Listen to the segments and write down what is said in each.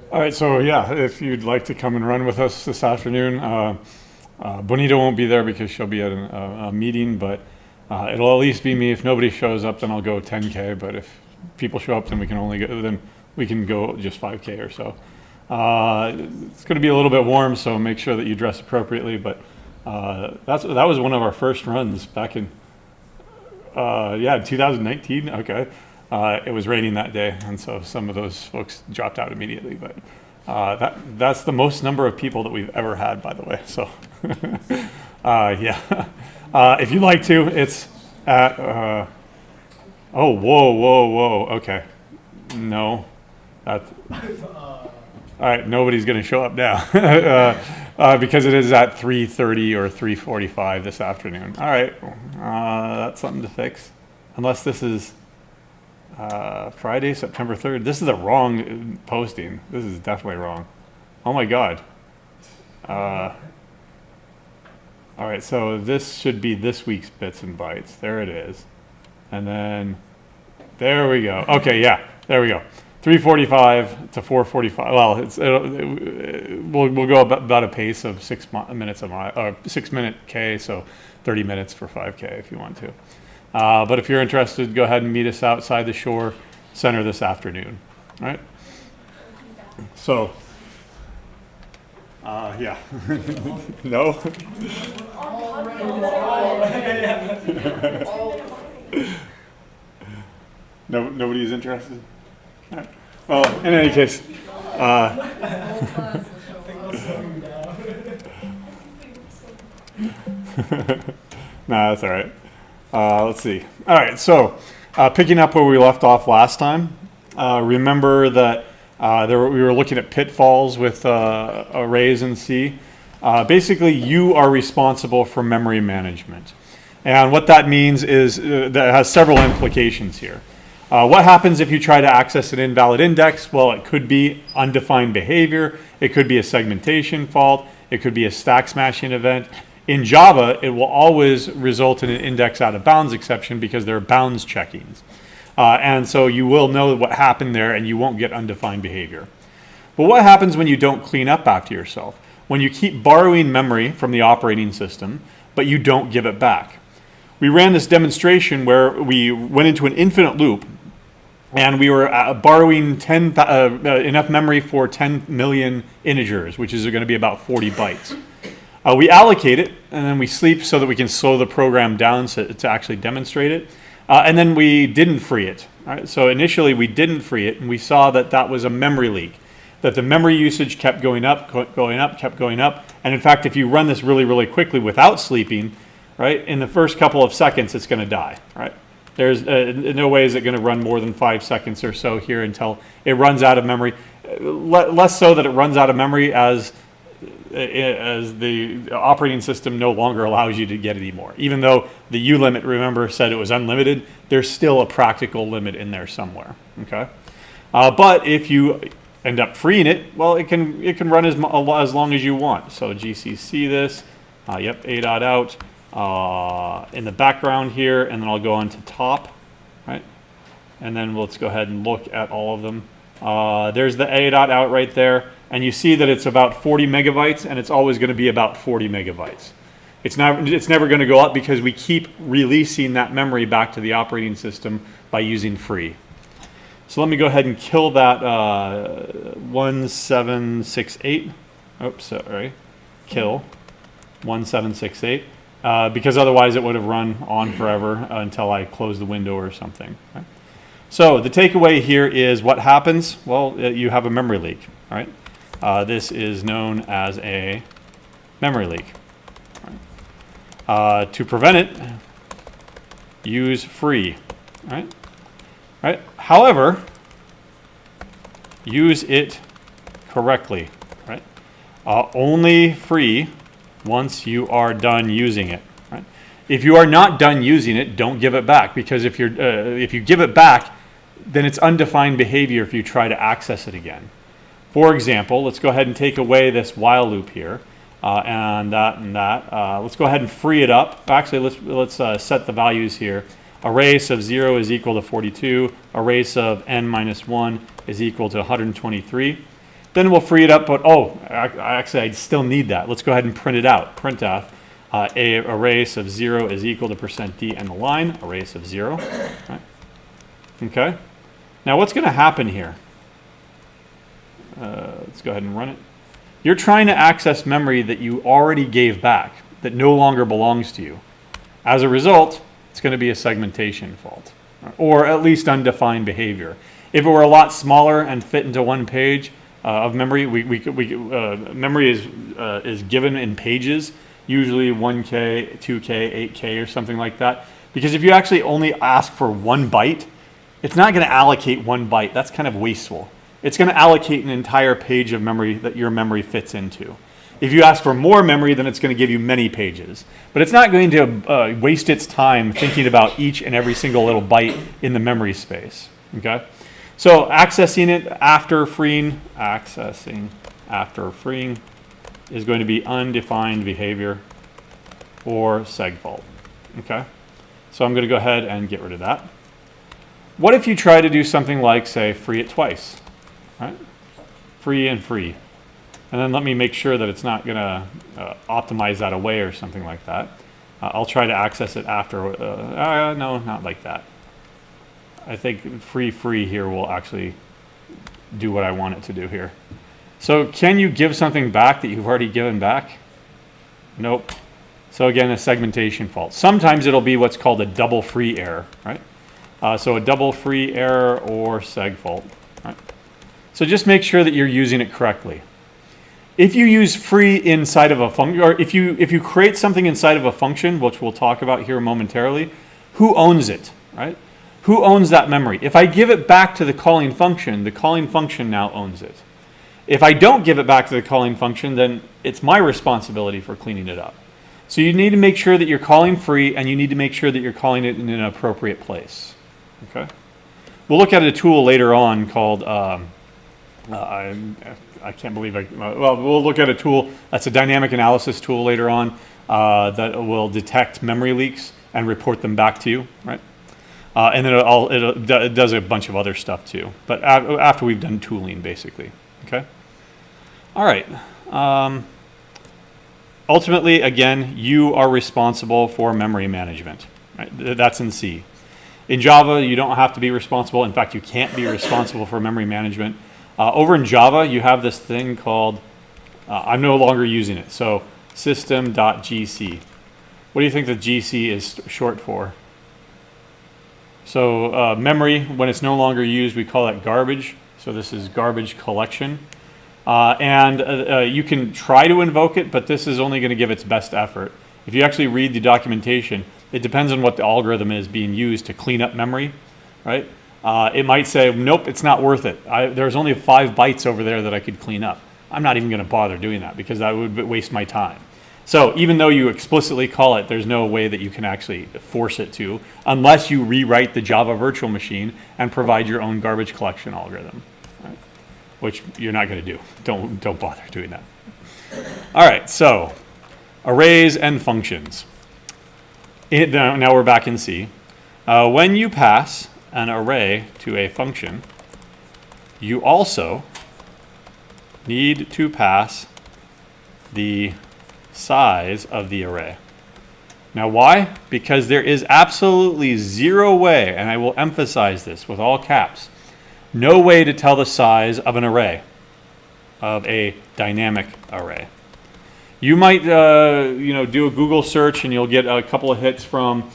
All right, so yeah, if you'd like to come and run with us this afternoon, Bonita won't be there because she'll be at a meeting, but it'll at least be me. If nobody shows up, then I'll go 10K. But if people show up, then we can go just 5K or so. It's going to be a little bit warm, so make sure that you dress appropriately. But that was one of our first runs back in 2019. Okay, it was raining that day, and so some of those folks dropped out immediately. But that's the most number of people that we've ever had, by the way. So yeah, if you'd like to, it's at. Oh, whoa. Okay, no, that's. All right, nobody's going to show up now because it is at 3:30 or 3:45 this afternoon. All right, that's something to fix. Unless this is Friday, September 3rd. This is the wrong posting. This is definitely wrong. Oh my God. All right, so this should be this week's Bits and Bytes. There it is. And then, there we go. Okay, yeah, there we go. 3:45 to 4:45. Well, we'll go about a pace of 6 minutes a mile, or 6-minute K, so 30 minutes for 5K if you want to. But if you're interested, go ahead and meet us outside the Shore Center this afternoon. All right. So, yeah. No. No, nobody's interested. All right. Well, in any case, nah, that's all right. Let's see. All right, so picking up where we left off last time, remember that we were looking at pitfalls with arrays in C. Basically, you are responsible for memory management. And what that means is that has several implications here. What happens if you try to access an invalid index? Well, it could be undefined behavior. It could be a segmentation fault. It could be a stack smashing event. In Java, it will always result in an index out of bounds exception because there are bounds checkings. And so you will know what happened there and you won't get undefined behavior. But what happens when you don't clean up after yourself? When you keep borrowing memory from the operating system, but you don't give it back. We ran this demonstration where we went into an infinite loop and we were borrowing enough memory for 10 million integers, which is going to be about 40 bytes. We allocate it, and then we sleep so that we can slow the program down to actually demonstrate it. And then we didn't free it. Right? So initially we didn't free it, and we saw that that was a memory leak, that the memory usage kept going up, kept going up. And in fact, if you run this really, really quickly without sleeping, right, in the first couple of seconds, it's going to die. Right? There's no way is it going to run more than 5 seconds or so here until it runs out of memory. Less so that it runs out of memory as the operating system no longer allows you to get any more. Even though the U limit, remember, said it was unlimited, there's still a practical limit in there somewhere. Okay, but if you end up freeing it, well, it can run as long as you want. So GCC this, yep, a dot out in the background here, and then I'll go on to top, right? And then let's go ahead and look at all of them. There's the a dot out right there. And you see that it's about 40 megabytes, and it's always going to be about 40 megabytes. It's never going to go up because we keep releasing that memory back to the operating system by using free. So let me go ahead and kill that 1768. Oops, sorry. Kill 1768 because otherwise it would have run on forever until I close the window or something. Right? So the takeaway here is what happens? Well, you have a memory leak. All right. This is known as a memory leak. To prevent it, use free. Right? Right? However, use it correctly. Right? Only free once you are done using it. Right? If you are not done using it, don't give it back, because if you give it back, then it's undefined behavior if you try to access it again. For example, let's go ahead and take away this while loop here, and that. Let's go ahead and free it up. Actually, let's set the values here. Arrays of 0 is equal to 42. Arrays of n minus 1 is equal to 123. Then we'll free it up, but actually I still need that. Let's go ahead and print it out. Printf, a arrays of 0 is equal to %d and the line, arrays of 0. Right? Okay. Now what's going to happen here? Let's go ahead and run it. You're trying to access memory that you already gave back, that no longer belongs to you. As a result, it's going to be a segmentation fault, or at least undefined behavior. If it were a lot smaller and fit into one page of memory, memory is given in pages, usually 1K, 2K, 8K, or something like that. Because if you actually only ask for 1 byte, it's not going to allocate 1 byte. That's kind of wasteful. It's going to allocate an entire page of memory that your memory fits into. If you ask for more memory, then it's going to give you many pages. But it's not going to waste its time thinking about each and every single little byte in the memory space. Okay? So accessing it after freeing, is going to be undefined behavior or seg fault. Okay? So I'm going to go ahead and get rid of that. What if you try to do something like, say, free it twice? Right? Free and free. And then let me make sure that it's not going to optimize that away or something like that. I'll try to access it after. No, not like that. I think free here will actually do what I want it to do here. So can you give something back that you've already given back? Nope. So again, a segmentation fault. Sometimes it'll be what's called a double free error, right? So a double free error or seg fault, right? So just make sure that you're using it correctly. If you use free inside of a function, or if you create something inside of a function, which we'll talk about here momentarily, who owns it, right? Who owns that memory? If I give it back to the calling function now owns it. If I don't give it back to the calling function, then it's my responsibility for cleaning it up. So you need to make sure that you're calling free, and you need to make sure that you're calling it in an appropriate place. Okay? We'll look at a tool later on called, I can't believe we'll look at a tool that's a dynamic analysis tool later on that will detect memory leaks and report them back to you, right? And then it does a bunch of other stuff too, but after we've done tooling, basically. Okay. All right. Ultimately, again, you are responsible for memory management. Right? That's in C. In Java, you don't have to be responsible. In fact, you can't be responsible for memory management. Over in Java, you have this thing called, I'm no longer using it, so system.gc. What do you think the GC is short for? So memory, when it's no longer used, we call that garbage. So this is garbage collection. You can try to invoke it, but this is only going to give its best effort. If you actually read the documentation, it depends on what the algorithm is being used to clean up memory, right? It might say, nope, it's not worth it. There's only 5 bytes over there that I could clean up. I'm not even going to bother doing that because that would waste my time. So even though you explicitly call it, there's no way that you can actually force it to, unless you rewrite the Java virtual machine and provide your own garbage collection algorithm, right? Which you're not going to do. Don't bother doing that. All right, so arrays and functions. Now we're back in C. When you pass an array to a function, you also need to pass the size of the array. Now why? Because there is absolutely zero way, and I will emphasize this with all caps, no way to tell the size of an array, of a dynamic array. You might do a Google search and you'll get a couple of hits from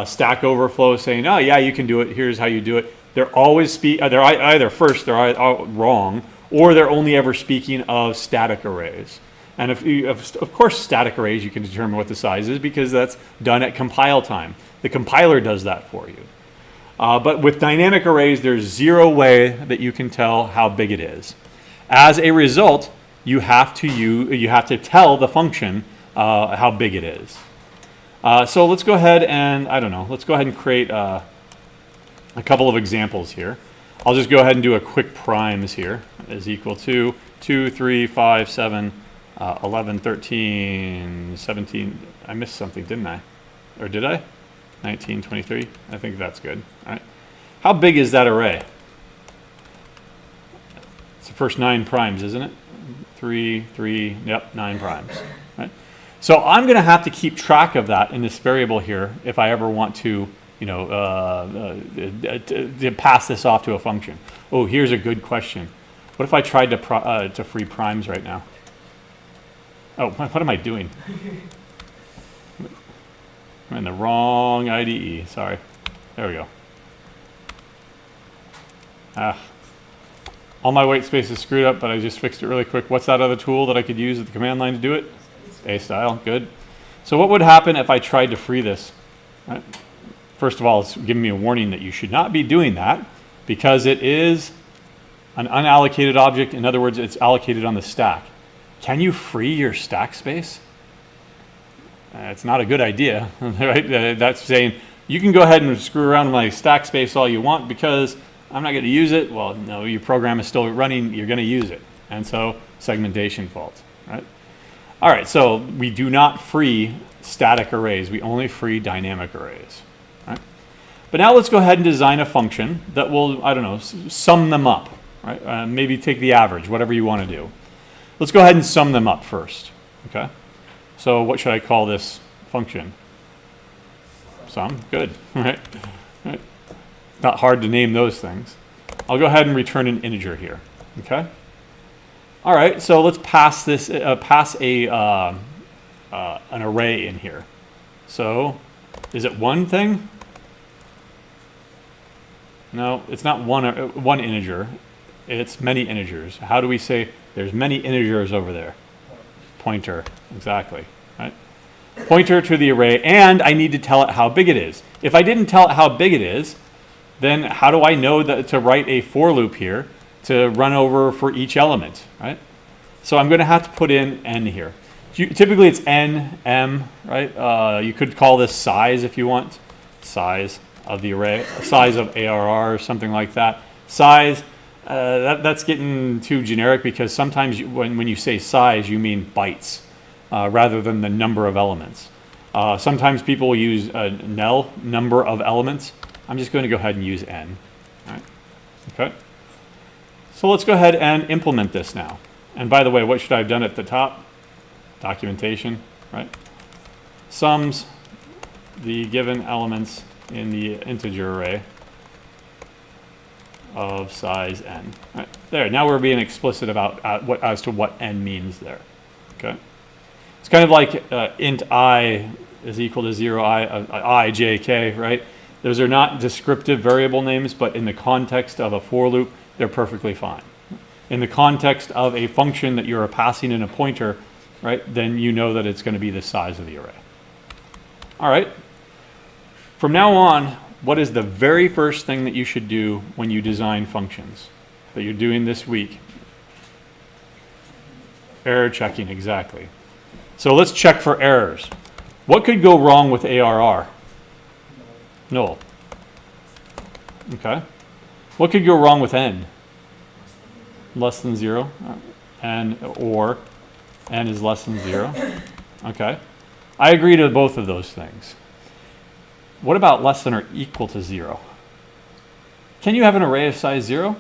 Stack Overflow saying, oh yeah, you can do it, here's how you do it. They're always they're either wrong, or they're only ever speaking of static arrays. And of course static arrays you can determine what the size is because that's done at compile time. The compiler does that for you. But with dynamic arrays, there's zero way that you can tell how big it is. As a result, you have to tell the function how big it is. So let's go ahead and, let's go ahead and create a couple of examples here. I'll just go ahead and do a quick primes here. Is equal to 2, 3, 5, 7, 11, 13, 17. I missed something, didn't I? Or did I? 19, 23. I think that's good. All right. How big is that array? It's the first 9 primes, isn't it? 3, 3, yep, 9 primes. Right? So I'm going to have to keep track of that in this variable here if I ever want to, to pass this off to a function. Oh, here's a good question. What if I tried to free primes right now? Oh, what am I doing? I'm in the wrong IDE. Sorry. There we go. All my white space is screwed up, but I just fixed it really quick. What's that other tool that I could use at the command line to do it? A-style. Good. So what would happen if I tried to free this? Right. First of all, it's giving me a warning that you should not be doing that because it is an unallocated object. In other words, it's allocated on the stack. Can you free your stack space? It's not a good idea, right? That's saying you can go ahead and screw around with my stack space all you want because I'm not going to use it. Well, no, your program is still running. You're going to use it. And so segmentation fault, right? All right, so we do not free static arrays. We only free dynamic arrays, right? But now let's go ahead and design a function that will, I don't know, sum them up, right? Maybe take the average, whatever you want to do. Let's go ahead and sum them up first, okay? So what should I call this function? Sum, good, right? Not hard to name those things. I'll go ahead and return an integer here, okay? All right, so let's pass this, an array in here. So is it one thing? No, it's not one integer. It's many integers. How do we say there's many integers over there? Pointer, exactly, right? Pointer to the array, and I need to tell it how big it is. If I didn't tell it how big it is, then how do I know that to write a for loop here to run over for each element, right? So I'm going to have to put in n here. Typically it's n, m, right? You could call this size if you want, size of the array, size of ARR or something like that. Size, that's getting too generic because sometimes when you say size, you mean bytes rather than the number of elements. Sometimes people will use nel, number of elements. I'm just going to go ahead and use n. All right. Okay. So let's go ahead and implement this now. And by the way, what should I have done at the top? Documentation, right? Sums the given elements in the integer array of size n. Right. There, now we're being explicit about as to what n means there. Okay. It's kind of like int I is equal to 0, I, j, k, right? Those are not descriptive variable names, but in the context of a for loop, they're perfectly fine. In the context of a function that you're passing in a pointer, right, then you know that it's going to be the size of the array. All right. From now on, what is the very first thing that you should do when you design functions that you're doing this week? Error checking, exactly. So let's check for errors. What could go wrong with ARR? Null. Okay. What could go wrong with n? Less than 0, or n is less than 0. Okay. I agree to both of those things. What about less than or equal to 0? Can you have an array of size 0?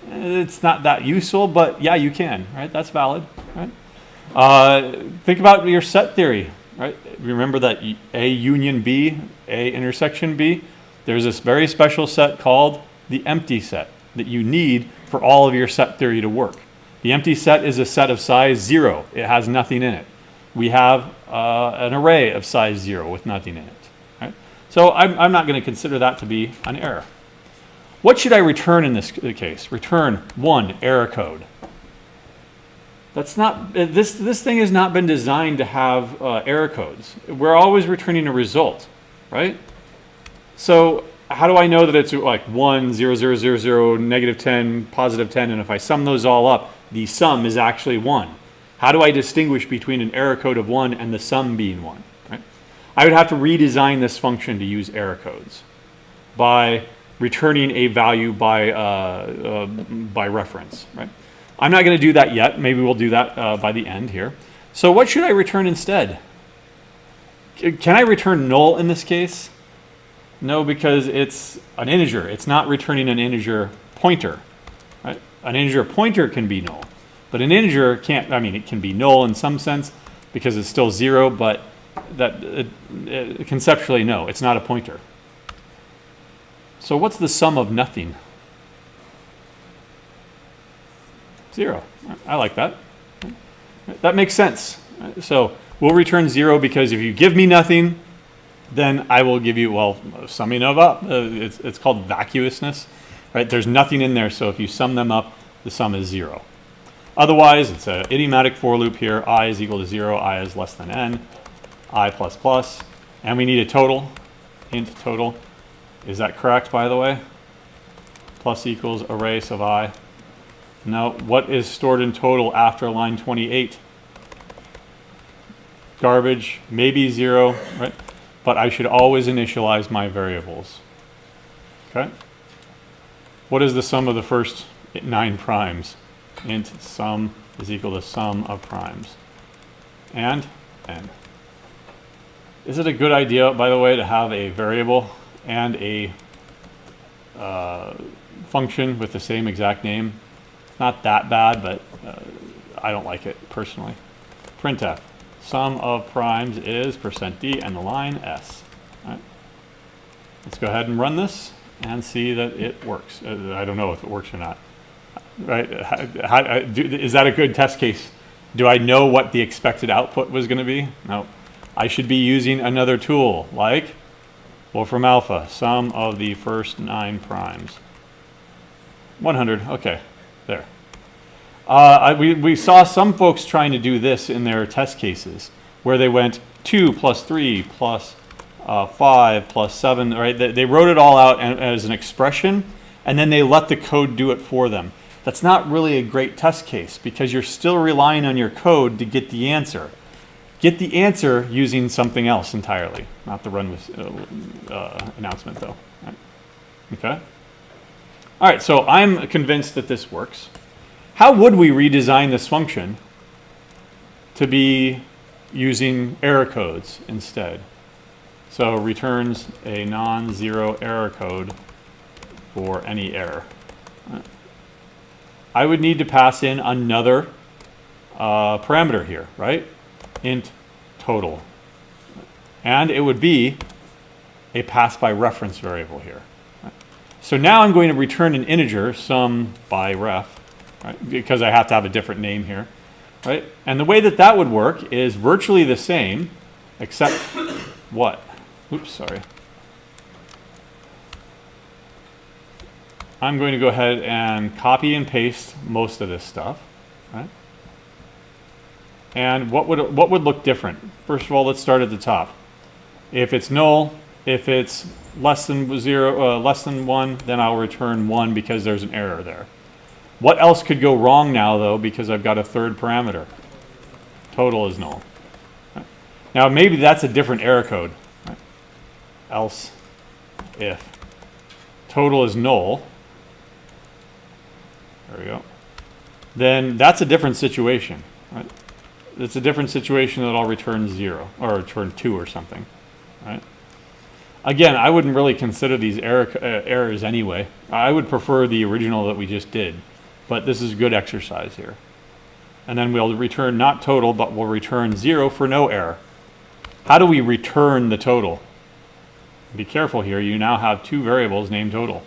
It's not that useful, but yeah, you can, right? That's valid, right? Think about your set theory, right? Remember that A union B, A intersection B? There's this very special set called the empty set that you need for all of your set theory to work. The empty set is a set of size 0. It has nothing in it. We have an array of size 0 with nothing in it. Right? So I'm not going to consider that to be an error. What should I return in this case? Return 1 error code. That's not, this thing has not been designed to have error codes. We're always returning a result, right? So how do I know that it's like 1, 0, 0, 0, 0, negative 10, positive 10, and if I sum those all up, the sum is actually 1. How do I distinguish between an error code of 1 and the sum being 1? Right? I would have to redesign this function to use error codes by returning a value by reference, right? I'm not going to do that yet. Maybe we'll do that by the end here. So what should I return instead? Can I return null in this case? No, because it's an integer. It's not returning an integer pointer, right? An integer pointer can be null, but an integer can't. I mean, it can be null in some sense because it's still 0, but conceptually, no, it's not a pointer. So what's the sum of nothing? 0. I like that. That makes sense. So we'll return 0 because if you give me nothing, then I will give you, well, summing of up. It's called vacuousness, right? There's nothing in there, so if you sum them up, the sum is 0. Otherwise, it's an idiomatic for loop here. I is equal to 0, I is less than n, I plus plus, and we need a total, int total. Is that correct, by the way? Plus equals array of I. Now, what is stored in total after line 28? Garbage, maybe 0, right? But I should always initialize my variables. Okay? What is the sum of the first 9 primes? Int sum is equal to sum of primes. And n. Is it a good idea, by the way, to have a variable and a function with the same exact name? Not that bad, but I don't like it personally. Printf. Sum of primes is %d and the line s. Right. Let's go ahead and run this and see that it works. I don't know if it works or not. Right? Is that a good test case? Do I know what the expected output was going to be? No. I should be using another tool like Wolfram Alpha. Sum of the first 9 primes. 100. Okay. There. We saw some folks trying to do this in their test cases, where they went 2 plus 3 plus 5 plus 7. Right? They wrote it all out as an expression, and then they let the code do it for them. That's not really a great test case because you're still relying on your code to get the answer. Get the answer using something else entirely, not the run with announcement though. Right? Okay. All right. So I'm convinced that this works. How would we redesign this function to be using error codes instead? So returns a non-zero error code for any error. I would need to pass in another parameter here, right? Int total. And it would be a pass by reference variable here. Right? So now I'm going to return an integer, sum by ref, right? Because I have to have a different name here, right? And the way that that would work is virtually the same, except what? Oops, sorry. I'm going to go ahead and copy and paste most of this stuff, right? And what would look different? First of all, let's start at the top. If it's null, if it's less than 0, less than 1, then I'll return 1 because there's an error there. What else could go wrong now, though, because I've got a third parameter? Total is null. Right? Now, maybe that's a different error code. Right? Else, if total is null, there we go, then that's a different situation. Right? It's a different situation that I'll return 0 or return 2 or something. Right? Again, I wouldn't really consider these errors anyway. I would prefer the original that we just did, but this is good exercise here. And then we'll return not total, but we'll return 0 for no error. How do we return the total? Be careful here. You now have 2 variables named total.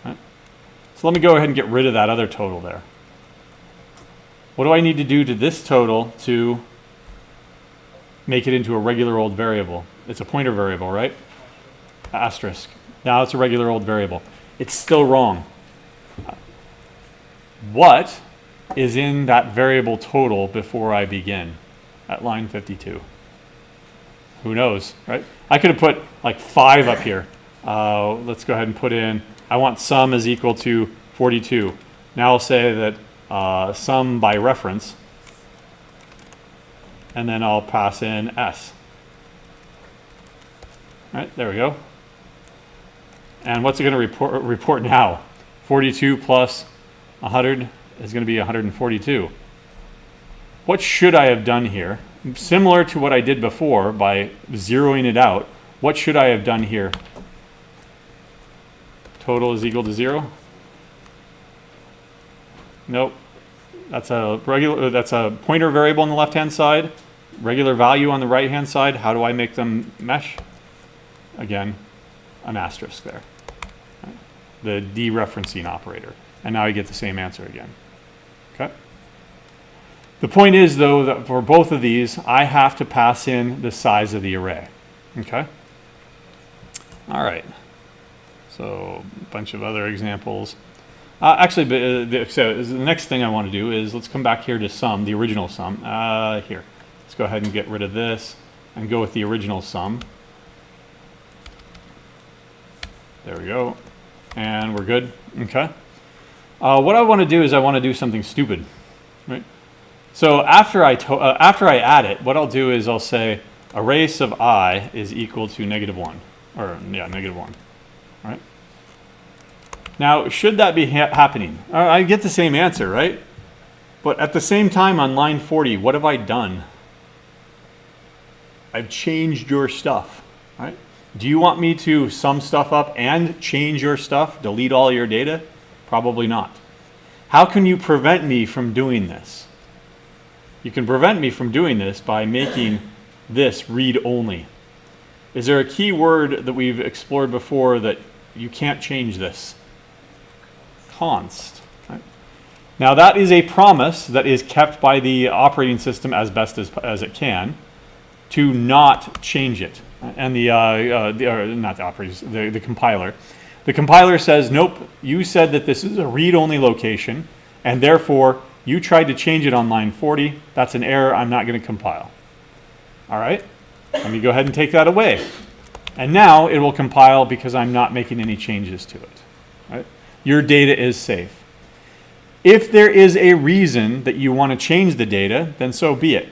Right? So let me go ahead and get rid of that other total there. What do I need to do to this total to make it into a regular old variable? It's a pointer variable, right? Asterisk. Now it's a regular old variable. It's still wrong. What is in that variable total before I begin at line 52? Who knows, right? I could have put like 5 up here. Let's go ahead and put in, I want sum is equal to 42. Now I'll say that sum by reference, and then I'll pass in s. Right, there we go. And what's it going to report now? 42 plus 100 is going to be 142. What should I have done here? Similar to what I did before by zeroing it out, what should I have done here? Total is equal to 0. Nope. That's a pointer variable on the left-hand side, regular value on the right-hand side. How do I make them mesh? Again, an asterisk there. Right? The dereferencing operator. And now I get the same answer again. Okay? The point is, though, that for both of these, I have to pass in the size of the array. Okay? All right. So a bunch of other examples. Actually, so the next thing I want to do is let's come back here to sum, the original sum. Here, let's go ahead and get rid of this and go with the original sum. There we go. And we're good. Okay. What I want to do is I want to do something stupid. Right? So after I add it, what I'll do is I'll say array sub I is equal to -1. Or, yeah, -1. All right? Now, should that be happening? I get the same answer, right? But at the same time on line 40, what have I done? I've changed your stuff, right? Do you want me to sum stuff up and change your stuff, delete all your data? Probably not. How can you prevent me from doing this? You can prevent me from doing this by making this read-only. Is there a key word that we've explored before that you can't change this? Const. Right? Now that is a promise that is kept by the operating system as best as it can to not change it. And the compiler. The compiler says, nope, you said that this is a read-only location, and therefore you tried to change it on line 40. That's an error. I'm not going to compile. All right? Let me go ahead and take that away. And now it will compile because I'm not making any changes to it. Right? Your data is safe. If there is a reason that you want to change the data, then so be it.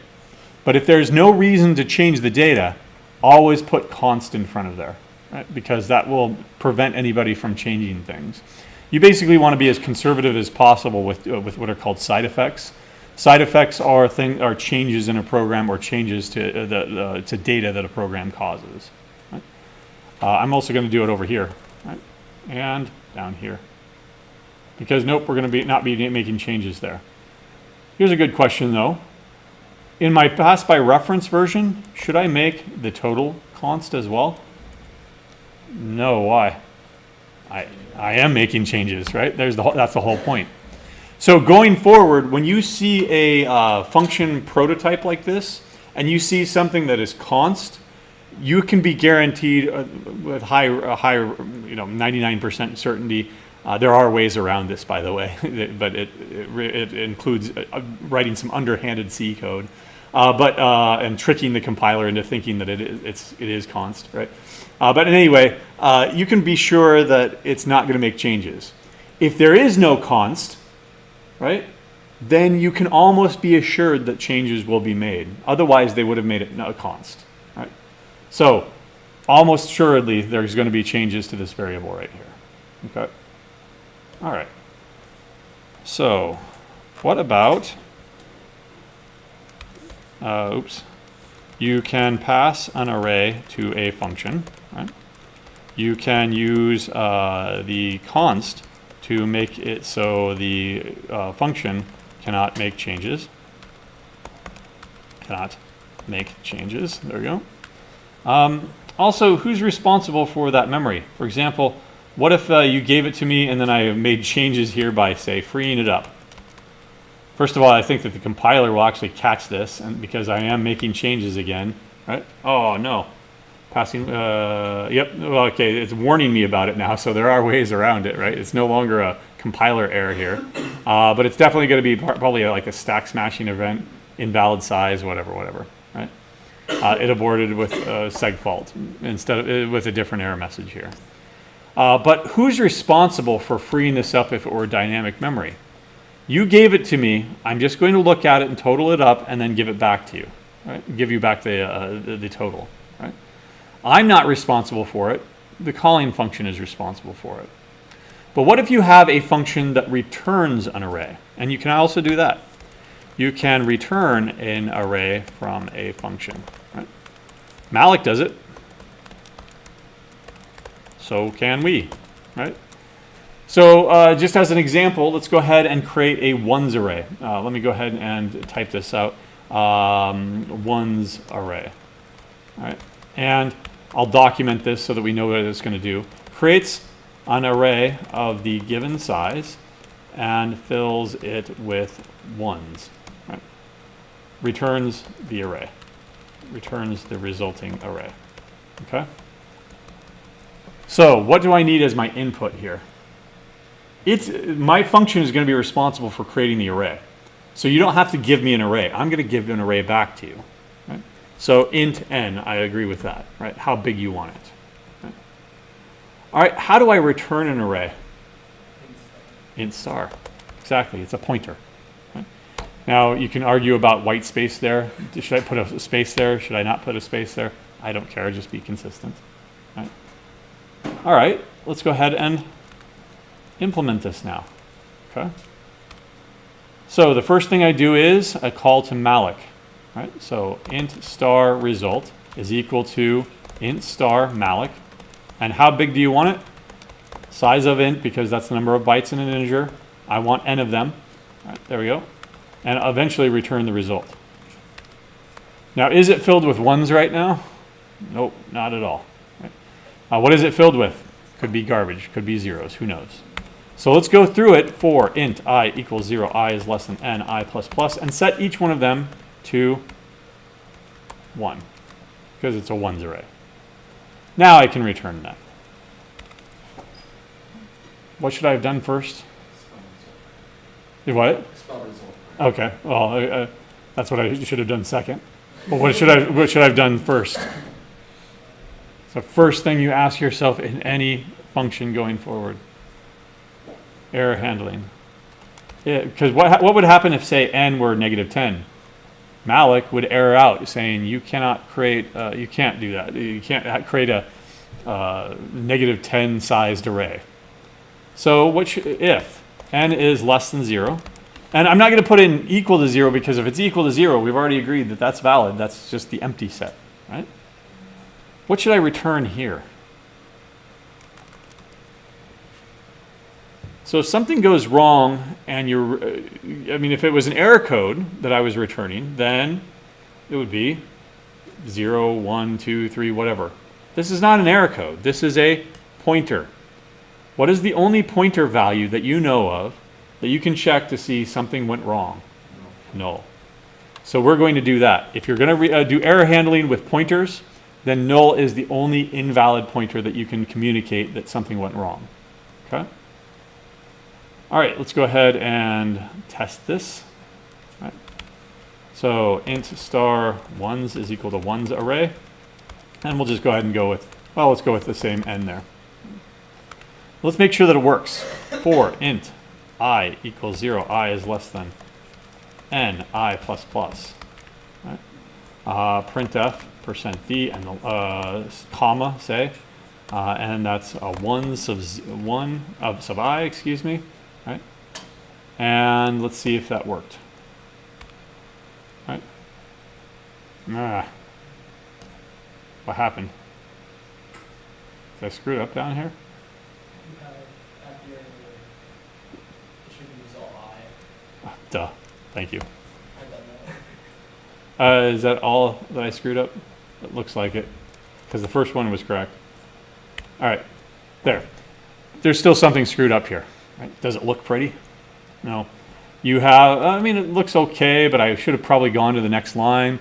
But if there's no reason to change the data, always put const in front of there, right? Because that will prevent anybody from changing things. You basically want to be as conservative as possible with what are called side effects. Side effects are changes in a program or changes to data that a program causes. Right? I'm also going to do it over here, right? And down here. Because nope, we're going to not be making changes there. Here's a good question though. In my pass by reference version, should I make the total const as well? No, why? I am making changes, right? That's the whole point. So going forward, when you see a function prototype like this, and you see something that is const, you can be guaranteed with high 99% certainty. There are ways around this, by the way, but it includes writing some underhanded C code, and tricking the compiler into thinking that it is const, right? But anyway, you can be sure that it's not going to make changes. If there is no const, right, then you can almost be assured that changes will be made. Otherwise, they would have made it a const, right? So, almost assuredly, there's going to be changes to this variable right here. Okay. All right. So, what about? You can pass an array to a function. Right? You can use the const to make it so the function cannot make changes. Cannot make changes. There we go. Also, who's responsible for that memory? For example, what if you gave it to me and then I made changes here by, say, freeing it up? First of all, I think that the compiler will actually catch this, and because I am making changes again, right? Oh, no. Passing, yep, well, okay, it's warning me about it now, so there are ways around it, right? It's no longer a compiler error here, but it's definitely going to be probably like a stack smashing event, invalid size, whatever, right? It aborted with seg fault instead of with a different error message here. But who's responsible for freeing this up if it were dynamic memory? You gave it to me. I'm just going to look at it and total it up and then give it back to you, right? Give you back the total, right? I'm not responsible for it. The calling function is responsible for it. But what if you have a function that returns an array? And you can also do that. You can return an array from a function, right? Malloc does it. So can we, right? So just as an example, let's go ahead and create a ones array. Let me go ahead and type this out. Ones array. All right. And I'll document this so that we know what it's going to do. Creates an array of the given size and fills it with ones. Right. Returns the array. Returns the resulting array. Okay. So what do I need as my input here? My function is going to be responsible for creating the array. So you don't have to give me an array. I'm going to give an array back to you. Right? So int n, I agree with that. Right? How big you want it. Right? All right, how do I return an array? Int star. Exactly, it's a pointer. Right? Now you can argue about white space there. Should I put a space there? Should I not put a space there? I don't care, just be consistent. Right? All right, let's go ahead and implement this now. Okay. So the first thing I do is a call to malloc. Right? So int star result is equal to int star malloc. And how big do you want it? Size of int, because that's the number of bytes in an integer. I want n of them. Right, there we go. And eventually return the result. Now, is it filled with ones right now? Nope, not at all. Right? What is it filled with? Could be garbage, could be zeros, who knows? So let's go through it for int I equals 0, I is less than n, I plus plus, and set each one of them to 1, because it's a ones array. Now I can return that. What should I have done first? What? Okay, well, that's what I should have done second. But what should I have done first? So first thing you ask yourself in any function going forward. Error handling. Because what would happen if, say, n were negative 10? Malloc would error out saying you cannot create, you can't do that. You can't create a negative 10 sized array. So if n is less than 0, and I'm not going to put in equal to 0 because if it's equal to 0, we've already agreed that that's valid. That's just the empty set, right? What should I return here? So if something goes wrong and if it was an error code that I was returning, then it would be 0, 1, 2, 3, whatever. This is not an error code. This is a pointer. What is the only pointer value that you know of that you can check to see something went wrong? Null. So we're going to do that. If you're going to do error handling with pointers, then null is the only invalid pointer that you can communicate that something went wrong. Okay? All right, let's go ahead and test this. All right. So int star ones is equal to ones array. And we'll just go ahead and go with, well, let's go with the same n there. Let's make sure that it works. For int I equals 0, I is less than n, I plus plus. Right? Printf %d and the comma, say, and that's a 1 sub I, excuse me. Right? And let's see if that worked. Right? What happened? Did I screw it up down here? Duh. Thank you. Is that all that I screwed up? It looks like it, because the first one was correct. All right. There. There's still something screwed up here. Right? Does it look pretty? No. You have, it looks okay, but I should have probably gone to the next line.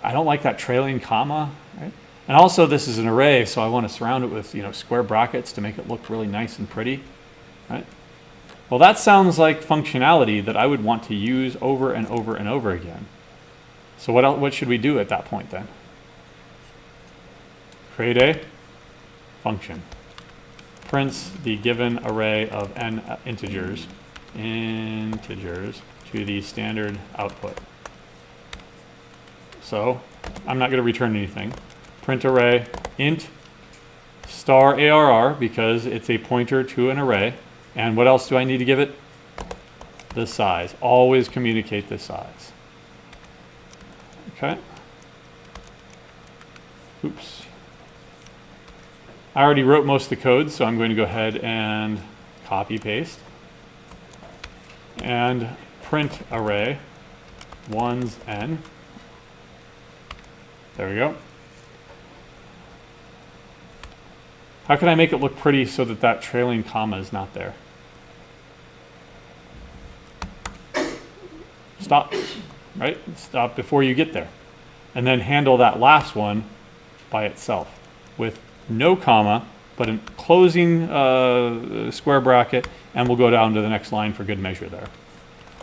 I don't like that trailing comma. Right? And also, this is an array, so I want to surround it with square brackets to make it look really nice and pretty. Right? Well, that sounds like functionality that I would want to use over and over and over again. So what should we do at that point then? Create a function. Prints the given array of n integers to the standard output. So I'm not going to return anything. Print array int star arr, because it's a pointer to an array. And what else do I need to give it? The size. Always communicate the size. Okay. Oops. I already wrote most of the code, so I'm going to go ahead and copy paste, and print array ones n. There we go. How can I make it look pretty so that that trailing comma is not there? Stop, right? Stop before you get there. And then handle that last one by itself with no comma, but a closing square bracket, and we'll go down to the next line for good measure there.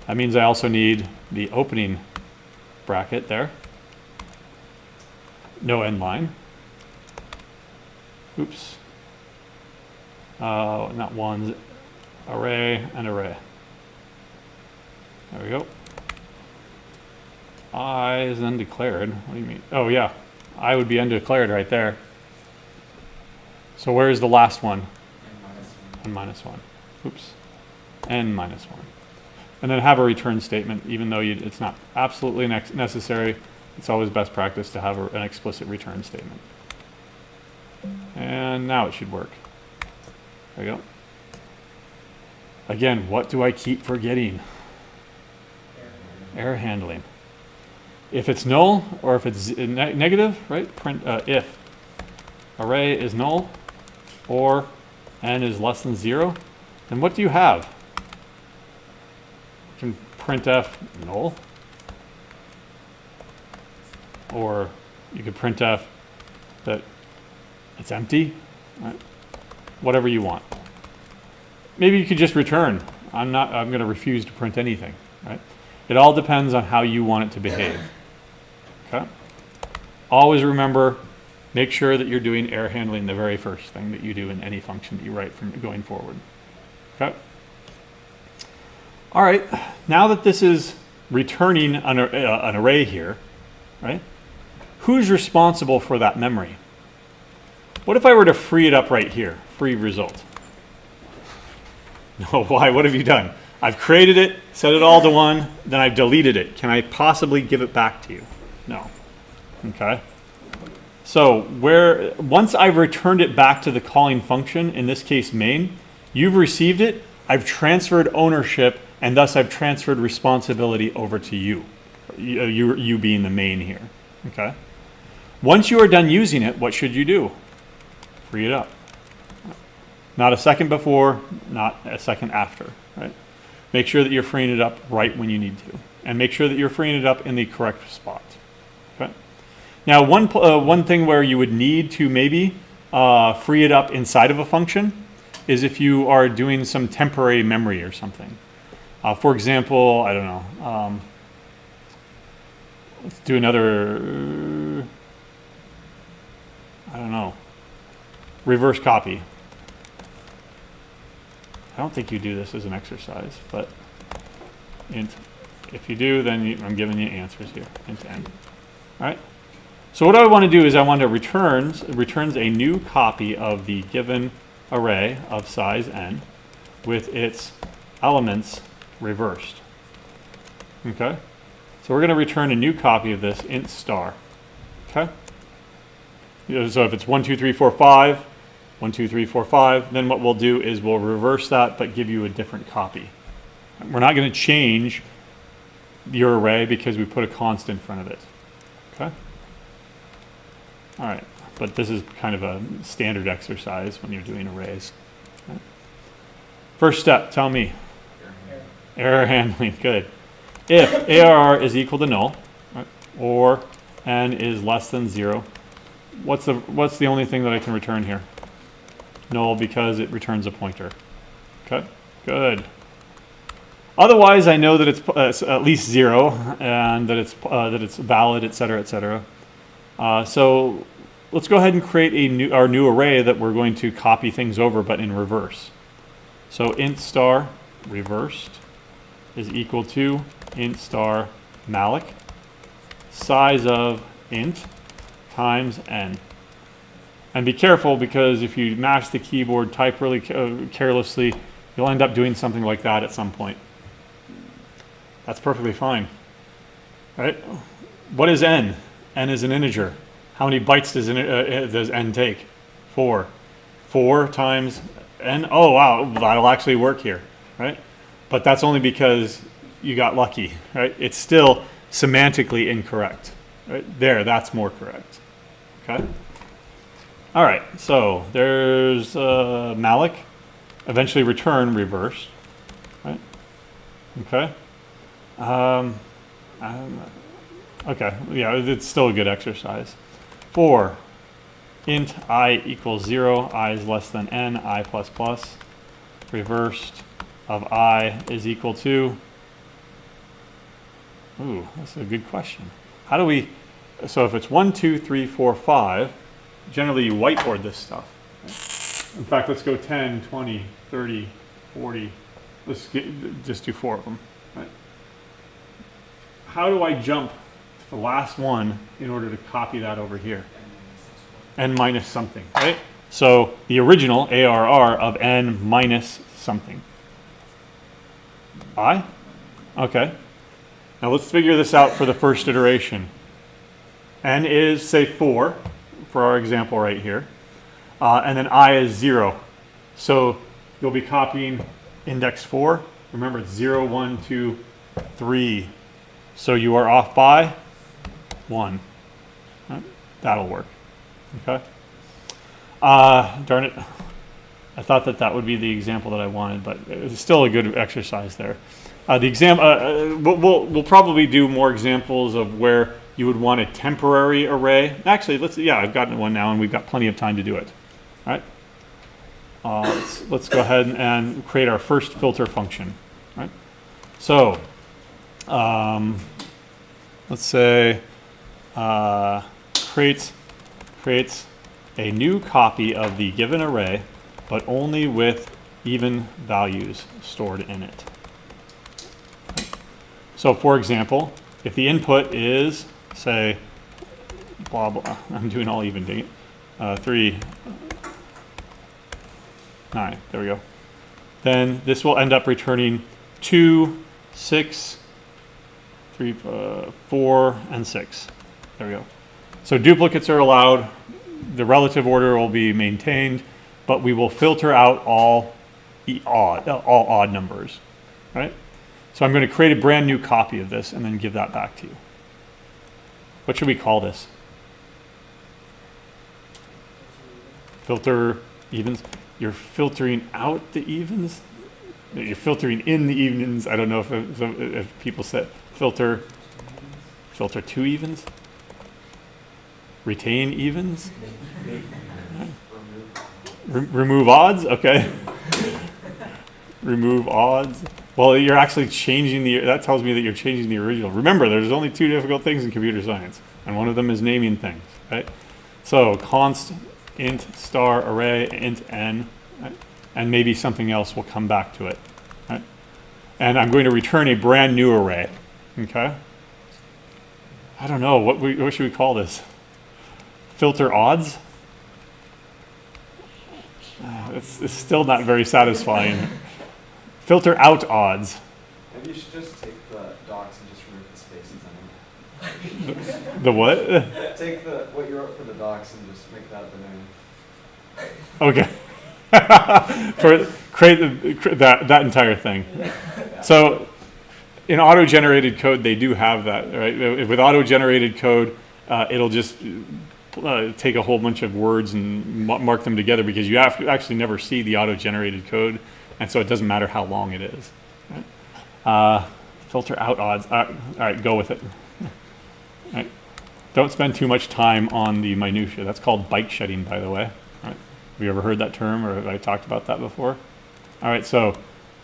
That means I also need the opening bracket there. No end line. Oops. Not ones, array and array. There we go. I is undeclared. What do you mean? Oh yeah, I would be undeclared right there. So where is the last one? N minus one. Oops. N minus one. And then have a return statement, even though it's not absolutely necessary. It's always best practice to have an explicit return statement. And now it should work. There you go. Again, what do I keep forgetting? Error handling. If it's null or if it's negative, right? Print if array is null or n is less than 0, then what do you have? You can printf null, or you could printf that it's empty, right? Whatever you want. Maybe you could just return. I'm going to refuse to print anything, right? It all depends on how you want it to behave. Okay? Always remember, make sure that you're doing error handling the very first thing that you do in any function that you write from going forward. Okay? All right, now that this is returning an array here, right? Who's responsible for that memory? What if I were to free it up right here? Free result. No, why? What have you done? I've created it, set it all to 1, then I've deleted it. Can I possibly give it back to you? No. Okay. So once I've returned it back to the calling function, in this case main, you've received it, I've transferred ownership, and thus I've transferred responsibility over to you. You being the main here. Okay. Once you are done using it, what should you do? Free it up. Not a second before, not a second after, right? Make sure that you're freeing it up right when you need to. And make sure that you're freeing it up in the correct spot. Okay? Now, one thing where you would need to maybe free it up inside of a function is if you are doing some temporary memory or something. For example, I don't know. Let's do another, I don't know, reverse copy. I don't think you do this as an exercise, but if you do, then I'm giving you answers here, int n. All right. So what I want to do is I want to returns a new copy of the given array of size n with its elements reversed. Okay. So we're going to return a new copy of this int star. Okay. So if it's 1, 2, 3, 4, 5. 1, 2, 3, 4, 5. Then what we'll do is we'll reverse that, but give you a different copy. We're not going to change your array because we put a const in front of it. Okay? All right. But this is kind of a standard exercise when you're doing arrays. Okay. First step, tell me. Error handling. Good. If ARR is equal to null, right, or n is less than 0, what's the only thing that I can return here? Null, because it returns a pointer. Okay, good. Otherwise, I know that it's at least 0 and that it's valid, etc., etc. So let's go ahead and create our new array that we're going to copy things over, but in reverse. So int star reversed is equal to int star malloc size of int times n. And be careful, because if you mash the keyboard, type really carelessly, you'll end up doing something like that at some point. That's perfectly fine. Right? What is n? N is an integer. How many bytes does n take? 4. 4 times and oh wow, that'll actually work here, right? But that's only because you got lucky, right? It's still semantically incorrect, right? There, that's more correct, okay? All right, so there's malloc, eventually return reversed, right? Okay. Okay, yeah, it's still a good exercise. 4, int I equals 0, I is less than n, I plus plus, reversed of I is equal to, ooh, that's a good question. How do we, so if it's 1, 2, 3, 4, 5, generally you whiteboard this stuff. In fact, let's go 10, 20, 30, 40, just do 4 of them, right? How do I jump to the last one in order to copy that over here? N minus something, right? So the original ARR of n minus something. I? Okay. Now let's figure this out for the first iteration. N is, say, 4, for our example right here. And then I is 0. So you'll be copying index 4. Remember, it's 0, 1, 2, 3. So you are off by 1. Right? That'll work. Okay. Darn it. I thought that would be the example that I wanted, but it's still a good exercise there. We'll probably do more examples of where you would want a temporary array. Actually, I've gotten one now, and we've got plenty of time to do it. All right. Let's go ahead and create our first filter function. Right. So, let's say creates a new copy of the given array, but only with even values stored in it. So for example, if the input is, say, blah, blah, I'm doing all even date, 3, 9, there we go. Then this will end up returning 2, 6, 3, 4, and 6. There we go. So duplicates are allowed. The relative order will be maintained, but we will filter out all odd numbers, right? So I'm going to create a brand new copy of this and then give that back to you. What should we call this? Filter evens. You're filtering out the evens? You're filtering in the evens. I don't know if people say filter 2 evens? Retain evens? Remove odds? Okay. Remove odds. Well, you're actually changing that tells me that you're changing the original. Remember, there's only 2 difficult things in computer science, and one of them is naming things, right? So const int star array int n, right? And maybe something else will come back to it, right? And I'm going to return a brand new array, okay? I don't know, what should we call this? Filter odds? It's still not very satisfying. Filter out odds. Maybe you should just take the docs and just remove the spaces in them. The what? Take what you wrote for the docs and just make that the name. Okay. Create that entire thing. So in auto-generated code, they do have that, right? With auto-generated code, it'll just take a whole bunch of words and mark them together because you have to actually never see the auto-generated code, and so it doesn't matter how long it is. Right? Filter out odds. All right, go with it. All right. Don't spend too much time on the minutia. That's called bike shedding, by the way. Right? Have you ever heard that term, or have I talked about that before? All right, so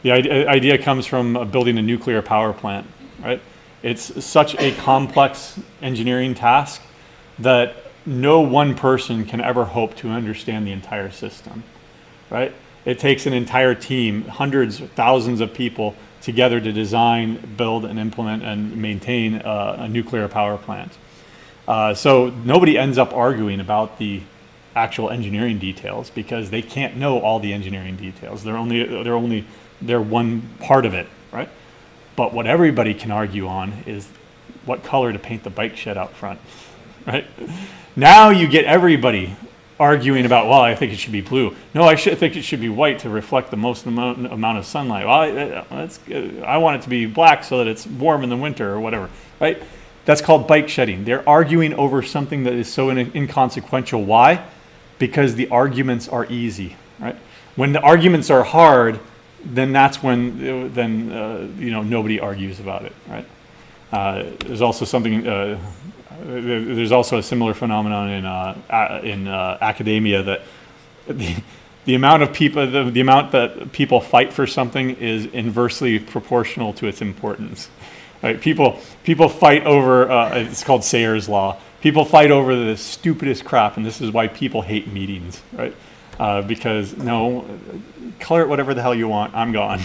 the idea comes from building a nuclear power plant. Right? It's such a complex engineering task that no one person can ever hope to understand the entire system, right? It takes an entire team, hundreds, thousands of people together to design, build, and implement and maintain a nuclear power plant. So nobody ends up arguing about the actual engineering details because they can't know all the engineering details. They're one part of it, right? But what everybody can argue on is what color to paint the bike shed out front, right? Now you get everybody arguing about, well, I think it should be blue. No, I think it should be white to reflect the most amount of sunlight. Well, I want it to be black so that it's warm in the winter or whatever, right? That's called bike shedding. They're arguing over something that is so inconsequential. Why? Because the arguments are easy, right? When the arguments are hard, then that's when nobody argues about it, right? There's also something. There's also a similar phenomenon in academia that the amount of people, the amount that people fight for something is inversely proportional to its importance. Right? People fight over. It's called Sayer's law. People fight over the stupidest crap, and this is why people hate meetings, right? Because no, color it whatever the hell you want. I'm gone,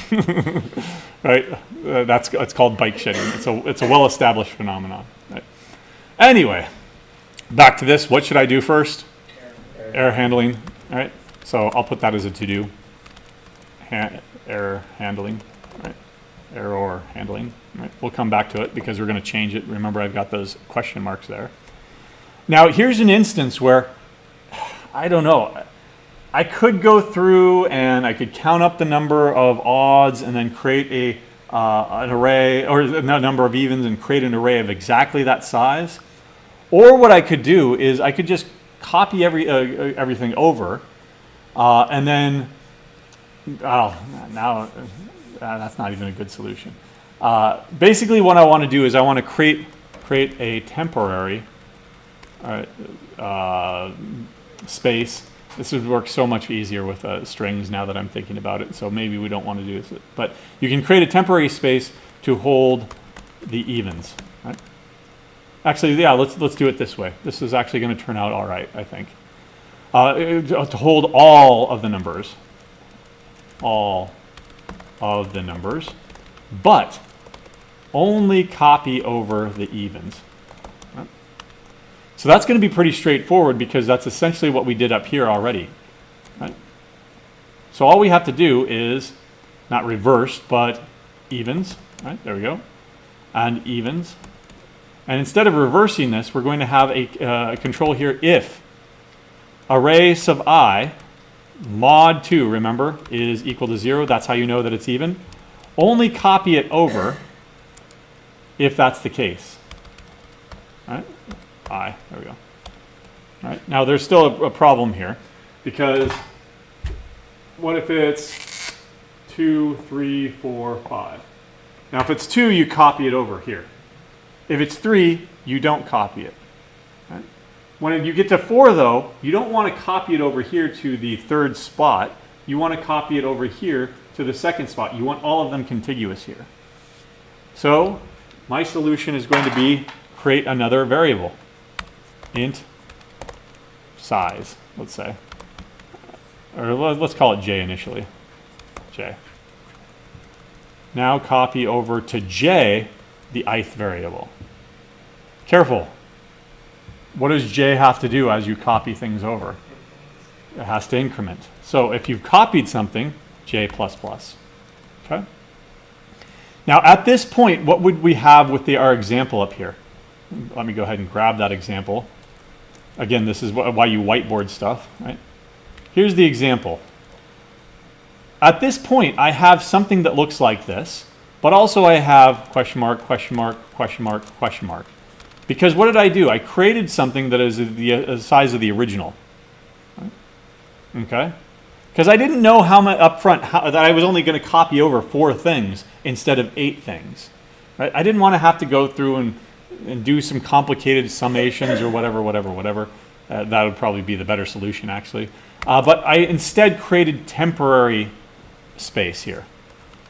right? It's called bike shedding. It's a well-established phenomenon. Right? Anyway, back to this. What should I do first? Error handling. All right. So I'll put that as a to-do. Error handling. Right. Error handling. Right. We'll come back to it because we're going to change it. Remember, I've got those question marks there. Now, here's an instance where I don't know. I could go through and I could count up the number of odds and then create an array, or the number of evens and create an array of exactly that size. Or what I could do is I could just copy everything over, and then, now that's not even a good solution. Basically, what I want to do is I want to create a temporary space. This would work so much easier with strings now that I'm thinking about it, so maybe we don't want to do this. But you can create a temporary space to hold the evens. Right? Actually, yeah, let's do it this way. This is actually going to turn out all right, I think. To hold all of the numbers. All of the numbers. But only copy over the evens. Right? So that's going to be pretty straightforward because that's essentially what we did up here already. Right? So all we have to do is not reverse, but evens. Right? There we go. And evens. And instead of reversing this, we're going to have a control here if array sub I mod 2, remember, is equal to 0. That's how you know that it's even. Only copy it over if that's the case. All right? I, there we go. All right, now there's still a problem here because what if it's 2, 3, 4, 5? Now if it's 2, you copy it over here. If it's 3, you don't copy it. Right? When you get to 4 though, you don't want to copy it over here to the third spot. You want to copy it over here to the second spot. You want all of them contiguous here. So my solution is going to be create another variable. Int size, let's say. Or let's call it j initially. J. Now copy over to j the ith variable. Careful. What does j have to do as you copy things over? It has to increment. So if you've copied something, j++. Okay? Now at this point, what would we have with our example up here? Let me go ahead and grab that example. Again, this is why you whiteboard stuff, right? Here's the example. At this point, I have something that looks like this, but also I have question mark, question mark, question mark, question mark. Because what did I do? I created something that is the size of the original. Right? Okay? Because I didn't know how much up front that I was only going to copy over 4 things instead of 8 things. Right? I didn't want to have to go through and do some complicated summations or whatever. That would probably be the better solution, actually. But I instead created temporary space here.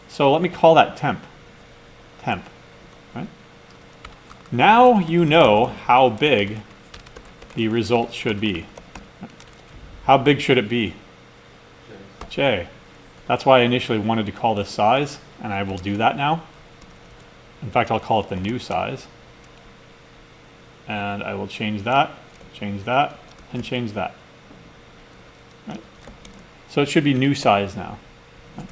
So let me call that temp. Temp. Right? Now you know how big the result should be. How big should it be? J. That's why I initially wanted to call this size, and I will do that now. In fact, I'll call it the new size. And I will change that, and change that. Right? So it should be new size now. Right?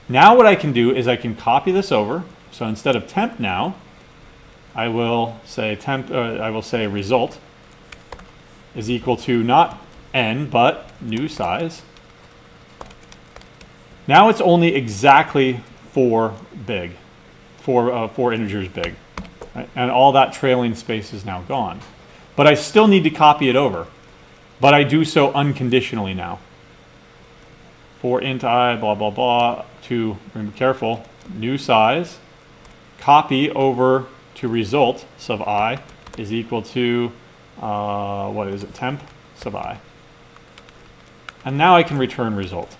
Now what I can do is I can copy this over. So instead of temp now, I will say result is equal to not n, but new size. Now it's only exactly 4 big, 4 integers big, right? And all that trailing space is now gone. But I still need to copy it over, but I do so unconditionally now. For int I, blah, blah, blah, to, be careful, new size, copy over to result sub I is equal to, what is it, temp sub I. And now I can return result.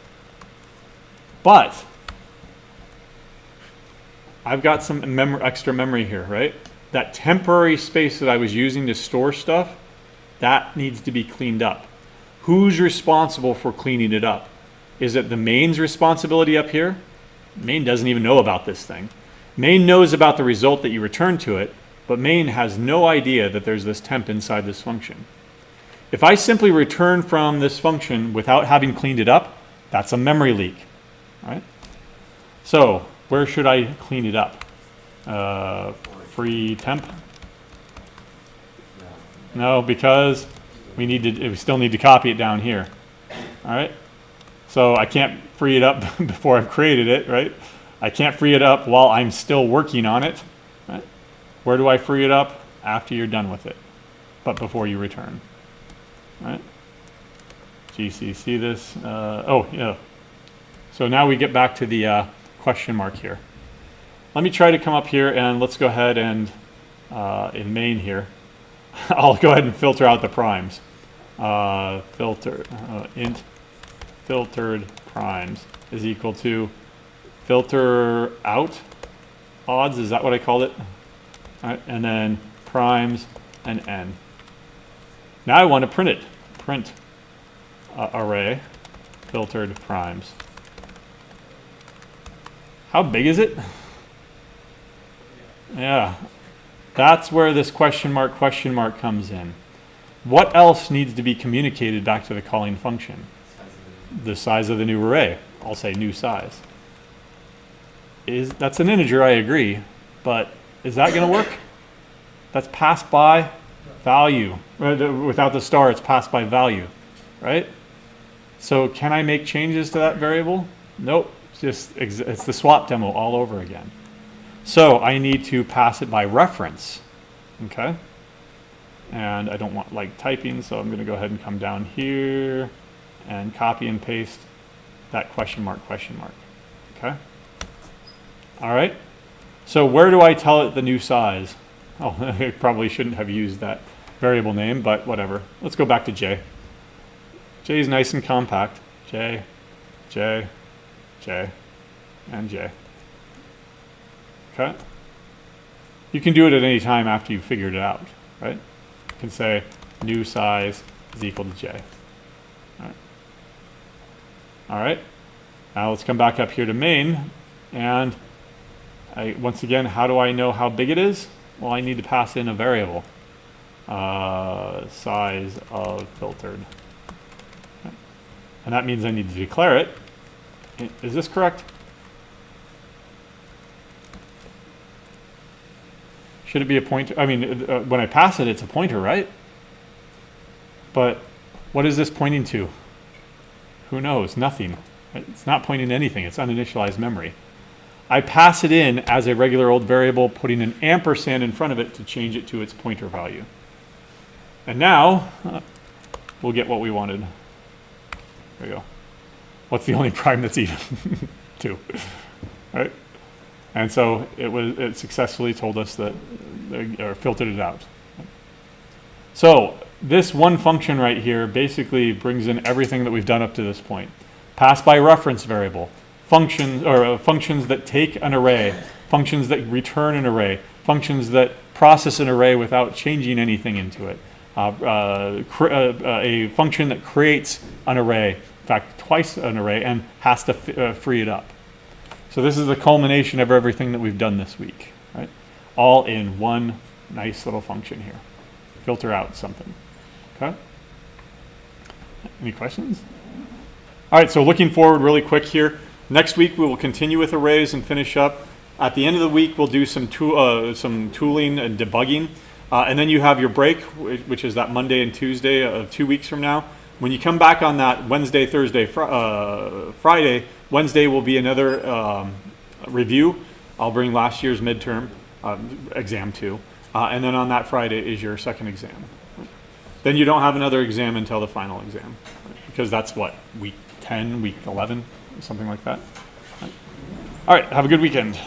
But I've got some extra memory here, right? That temporary space that I was using to store stuff, that needs to be cleaned up. Who's responsible for cleaning it up? Is it the main's responsibility up here? Main doesn't even know about this thing. Main knows about the result that you return to it, but main has no idea that there's this temp inside this function. If I simply return from this function without having cleaned it up, that's a memory leak, right? So where should I clean it up? Free temp? No, because we still need to copy it down here. All right. So I can't free it up before I've created it, right? I can't free it up while I'm still working on it. Right? Where do I free it up? After you're done with it, but before you return. Right? GCC this. Oh, yeah. So now we get back to the question mark here. Let me try to come up here and let's go ahead and in main here, I'll go ahead and filter out the primes. Int filtered primes is equal to filter out odds. Is that what I called it? All right, and then primes and n. Now I want to print it. Print array filtered primes. How big is it? Yeah, that's where this question mark comes in. What else needs to be communicated back to the calling function? The size of the new array. I'll say new size. That's an integer, I agree, but is that going to work? That's passed by value. Without the star, it's passed by value, right? So can I make changes to that variable? Nope. It's the swap demo all over again. So I need to pass it by reference, okay? And I don't want like typing, so I'm going to go ahead and come down here and copy and paste that question mark, okay? All right. So where do I tell it the new size? Oh, I probably shouldn't have used that variable name, but whatever. Let's go back to J. J is nice and compact. J, J, J, and J. Okay. You can do it at any time after you've figured it out, right? You can say new size is equal to J. All right. All right. Now let's come back up here to main, and once again, how do I know how big it is? Well, I need to pass in a variable, size of filtered. Okay. And that means I need to declare it. Is this correct? Should it be a pointer? I mean, when I pass it, it's a pointer, right? But what is this pointing to? Who knows? Nothing. It's not pointing to anything. It's uninitialized memory. I pass it in as a regular old variable, putting an ampersand in front of it to change it to its pointer value. And now, we'll get what we wanted. There we go. What's the only prime that's even? 2. Right? And so it successfully told us that, or filtered it out. So this one function right here basically brings in everything that we've done up to this point. Pass by reference variable, functions that take an array, functions that return an array, functions that process an array without changing anything into it, a function that creates an array, in fact twice an array, and has to free it up. So this is the culmination of everything that we've done this week, right? All in one nice little function here. Filter out something, okay? Any questions? All right, so looking forward really quick here. Next week we will continue with arrays and finish up. At the end of the week we'll do some tooling and debugging. And then you have your break, which is that Monday and Tuesday of 2 weeks from now. When you come back on that Wednesday, Thursday, Friday, Wednesday will be another review. I'll bring last year's midterm exam too. And then on that Friday is your second exam. Then you don't have another exam until the final exam, because that's what, week 10, week 11, something like that. All right, have a good weekend.